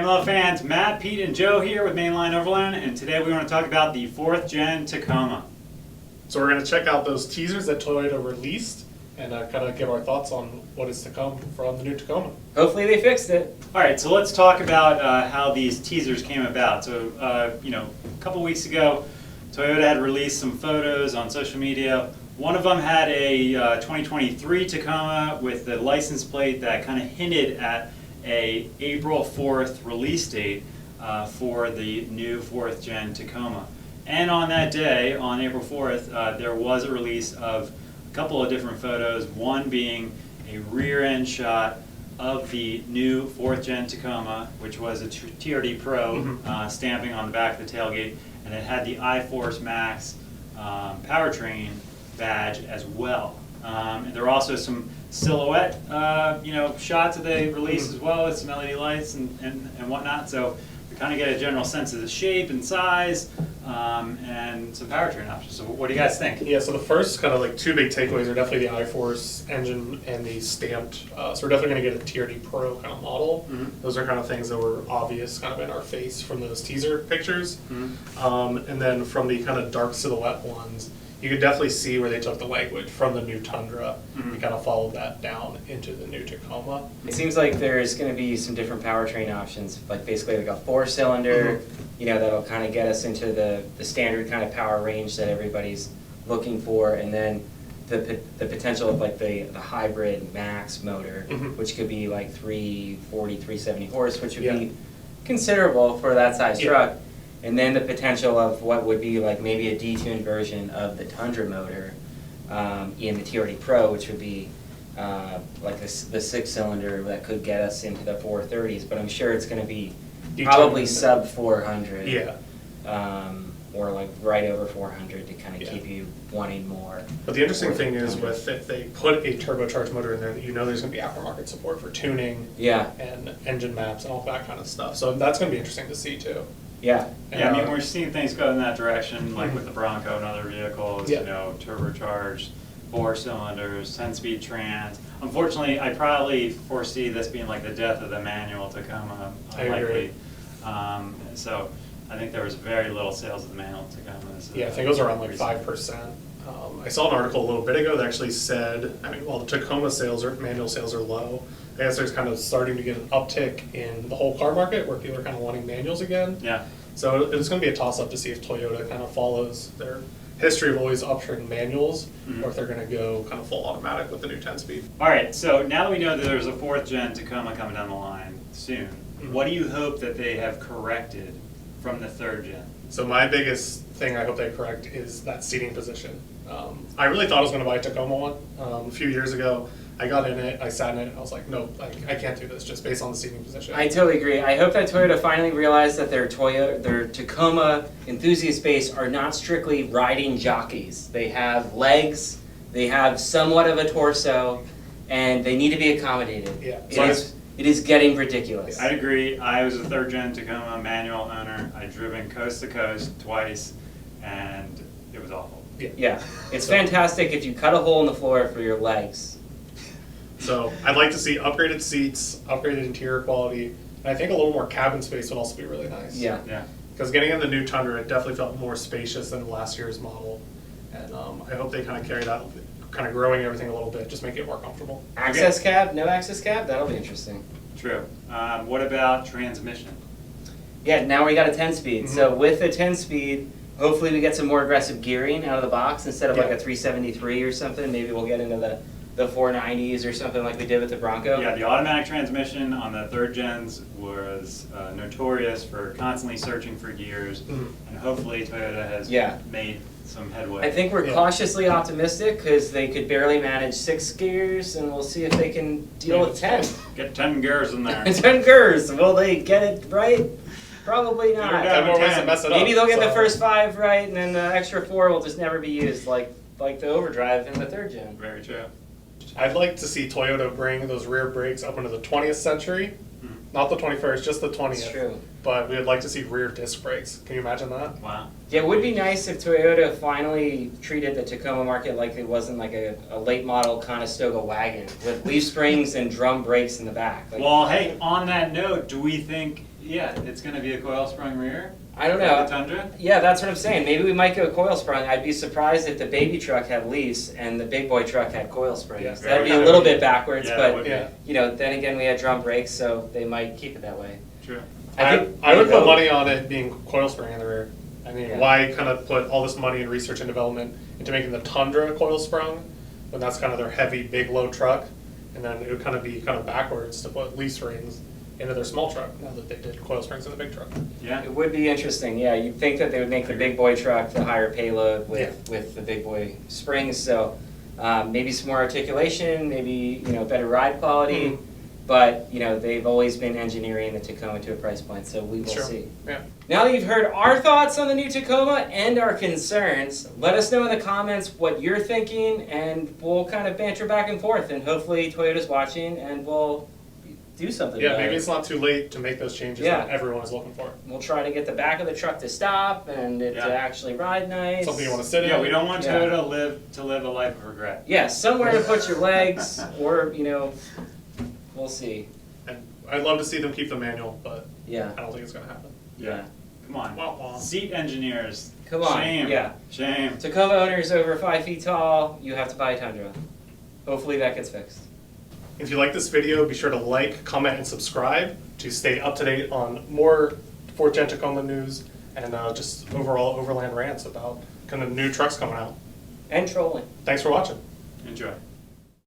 Love fans, Matt, Pete, and Joe here with Mainline Overland, and today we want to talk about the 4th Gen Tacoma. So we're going to check out those teasers that Toyota released and kind of give our thoughts on what is to come from the new Tacoma. Hopefully they fixed it. Alright, so let's talk about how these teasers came about. So, a couple weeks ago, Toyota had released some photos on social media. One of them had a 2023 Tacoma with the license plate that kind of hinted at a April 4th release date for the new 4th Gen Tacoma. And on that day, on April 4th, there was a release of a couple of different photos, one being a rear end shot of the new 4th Gen Tacoma, which was a TRD Pro stamping on the back of the tailgate, and it had the iForce Max powertrain badge as well. And there were also some silhouette shots that they released as well with some LED lights and whatnot. So we kind of get a general sense of the shape and size and some powertrain options. So what do you guys think? Yeah, so the first kind of like two big takeaways are definitely the iForce engine and the stamped. So we're definitely going to get a TRD Pro kind of model. Those are kind of things that were obvious kind of in our face from those teaser pictures. And then from the kind of dark silhouette ones, you could definitely see where they took the language from the new Tundra and kind of followed that down into the new Tacoma. It seems like there's going to be some different powertrain options, like basically like a 4-cylinder, that'll kind of get us into the standard kind of power range that everybody's looking for, and then the potential of like the hybrid max motor, which could be like 340, 370 horse, which would be considerable for that size truck. And then the potential of what would be like maybe a detuned version of the Tundra motor in the TRD Pro, which would be like the 6-cylinder that could get us into the 430s. But I'm sure it's going to be probably sub 400. Or like right over 400 to kind of keep you wanting more. But the interesting thing is with if they put a turbocharged motor in there, there's going to be aftermarket support for tuning and engine maps and all that kind of stuff. So that's going to be interesting to see too. Yeah, I mean, we're seeing things go in that direction, like with the Bronco and other vehicles, turbocharged, 4 cylinders, 10-speed trans. Unfortunately, I probably foresee this being like the death of the manual Tacoma, unlikely. So I think there was very little sales of the manual Tacomas. I think it was around like 5%. I saw an article a little bit ago that actually said, while the Tacoma sales or manual sales are low, I guess there's kind of starting to get an uptick in the whole car market where people are kind of wanting manuals again. So it's going to be a toss-up to see if Toyota kind of follows their history of always upturning manuals, or if they're going to go kind of full automatic with the new 10-speed. All right, so now that we know that there's a 4th Gen Tacoma coming down the line soon, what do you hope that they have corrected from the 3rd Gen? So my biggest thing I hope they correct is that seating position. I really thought I was going to buy a Tacoma one a few years ago. I got in it, I sat in it, and I was like, no, I can't do this just based on the seating position. I totally agree. I hope that Toyota finally realized that their Tacoma enthusiast base are not strictly riding jockeys. They have legs, they have somewhat of a torso, and they need to be accommodated. It is getting ridiculous. I'd agree. I was a 3rd Gen Tacoma manual owner. I'd driven coast to coast twice, and it was awful. It's fantastic if you cut a hole in the floor for your legs. So I'd like to see upgraded seats, upgraded interior quality, and I think a little more cabin space would also be really nice. Because getting in the new Tundra, it definitely felt more spacious than last year's model, and I hope they kind of carry that, kind of growing everything a little bit, just make it more comfortable. Access cab, no access cab, that'll be interesting. True. What about transmission? Now we got a 10-speed. So with the 10-speed, hopefully we get some more aggressive gearing out of the box instead of like a 373 or something. Maybe we'll get into the 490s or something like we did with the Bronco. Yeah, the automatic transmission on the 3rd Gens was notorious for constantly searching for gears, and hopefully Toyota has made some headway. I think we're cautiously optimistic because they could barely manage 6 gears, and we'll see if they can deal with 10. Get 10 gears in there. 10 gears. Will they get it right? Probably not. Maybe they'll get the first 5 right, and then the extra 4 will just never be used, like the overdrive in the 3rd Gen. Very true. I'd like to see Toyota bring those rear brakes up into the 20th century Not the 21st, just the 20th. It's true. But we would like to see rear disc brakes. Can you imagine that? Wow. Yeah, it would be nice if Toyota finally treated the Tacoma market like it wasn't like a late model Conestoga wagon with leaf springs and drum brakes in the back. Like, Well, hey, on that note, do we think, it's gonna be a coil sprung rear? I don't Like know. the Tundra? Yeah, that's what I'm saying. Maybe we might go coil sprung. I'd be surprised if the baby truck had leafs and the big boy truck had coil springs. Yeah, That'd be a very little good. bit backwards, Yeah, it would but be. Yeah. you know, then again, we had drum brakes, so they might keep it that way. True. I would they put go- money on it being coil spring in the rear. I mean, Yeah. why kind of put all this money in research and development into making the Tundra coil sprung when that's kind of their heavy, big, low truck? And then it would kind of be kind of backwards to put leaf springs into their small truck now that they did coil springs in the big truck. Yeah. It would be interesting, yeah. You'd think that they would make the big boy truck the higher payload with the big boy springs, so maybe some more articulation, maybe, you know, better ride quality. Mhm. But, you know, they've always been engineering the Tacoma to a price point, so we will Sure. see. Yeah. Now that you've heard our thoughts on the new Tacoma and our concerns, let us know in the comments what you're thinking, and we'll kind of banter back and forth, and hopefully Toyota's watching, and we'll do something Yeah, about maybe it. it's not too late to make those changes Yeah. that everyone is looking for. We'll try to get the back of the truck to stop, and it to Yeah. actually ride nice. Something you want to sit in. Yeah, we don't want Yeah. Toyota to live a life of regret. Yeah, somewhere to put your legs, or, you know, we'll see. And I'd love to see them keep the manual, but Yeah, I don't think it's going to happen. yeah. Come on. Wah, wah. Seat engineers. Come on, Shame. yeah. Shame. Tacoma owners over 5 feet tall, you have to buy a Tundra. Hopefully that gets fixed. If you like this video, be sure to like, comment, and subscribe to stay up to date on more 4th Gen Tacoma news and just overall overland rants about kind of new trucks coming out. And trolling. Thanks for watching. Enjoy.